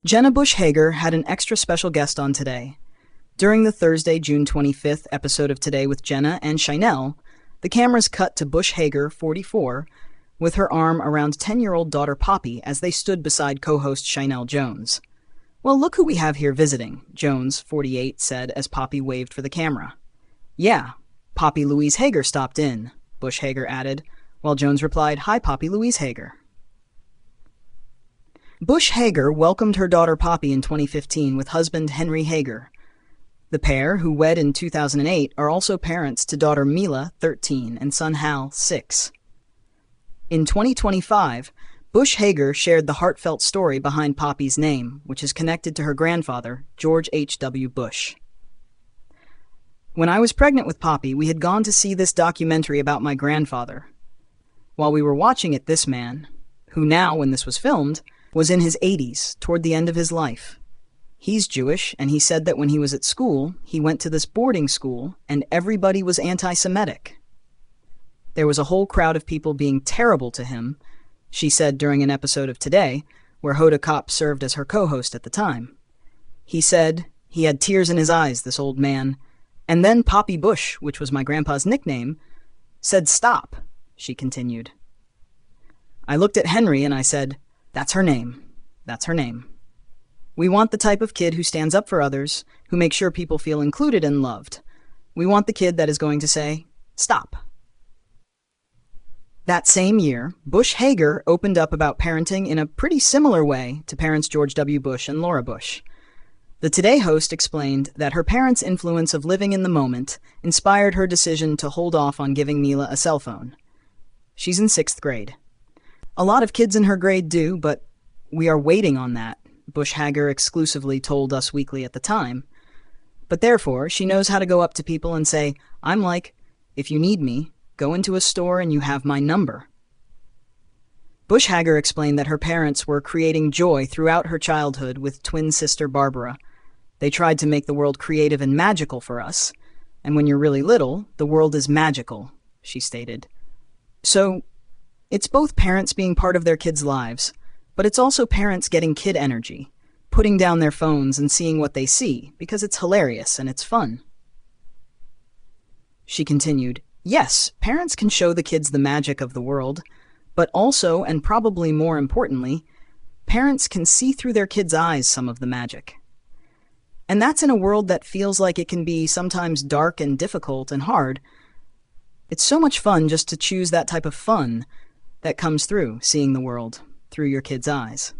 Jenna Bush Hager had an extra special guest on today. During the Thursday, June 25th episode of Today with Jenna and Sheinelle, the cameras cut to Bush Hager, 44, with her arm around 10-year-old daughter Poppy as they stood beside co-host Sheinelle Jones. "Well, look who we have here visiting," Jones, 48, said as Poppy waved for the camera. "Yeah, Poppy Louise Hager stopped in," Bush Hager added, while Jones replied, "Hi, Poppy Louise Hager." Bush Hager welcomed her daughter Poppy in 2015 with husband Henry Hager. The pair, who wed in 2008, are also parents to daughter Mila, 13, and son Hal, 6. In 2025, Bush Hager shared the heartfelt story behind Poppy's name, which is connected to her grandfather, George H.W. Bush. "When I was pregnant with Poppy, we had gone to see this documentary about my grandfather. While we were watching it, this man, who now, when this was filmed, was in his 80s, toward the end of his life. He's Jewish, and he said that when he was at school, he went to this boarding school, and everybody was anti-Semitic. There was a whole crowd of people being terrible to him," she said during an episode of Today, where Hoda Kotb served as her co-host at the time. "He said he had tears in his eyes, this old man. And then Poppy Bush, which was my grandpa's nickname, said stop," she continued. "I looked at Henry and I said, that's her name. That's her name. We want the type of kid who stands up for others, who makes sure people feel included and loved. We want the kid that is going to say, stop." That same year, Bush Hager opened up about parenting in a pretty similar way to parents George W. Bush and Laura Bush. The Today host explained that her parents' influence of living in the moment inspired her decision to hold off on giving Mila a cell phone. She's in 6th grade. "A lot of kids in her grade do, but we are waiting on that," Bush Hager exclusively told Us Weekly at the time. "But therefore, she knows how to go up to people and say, I'm like, if you need me, go into a store and you have my number." Bush Hager explained that her parents were creating joy throughout her childhood with twin sister Barbara. "They tried to make the world creative and magical for us. And when you're really little, the world is magical," she stated. So, it's both parents being part of their kids' lives, but it's also parents getting kid energy, putting down their phones and seeing what they see, because it's hilarious and it's fun. She continued, "Yes, parents can show the kids the magic of the world, but also, and probably more importantly, parents can see through their kids' eyes some of the magic. And that's in a world that feels like it can be sometimes dark and difficult and hard. It's so much fun just to choose that type of fun that comes through seeing the world through your kids' eyes."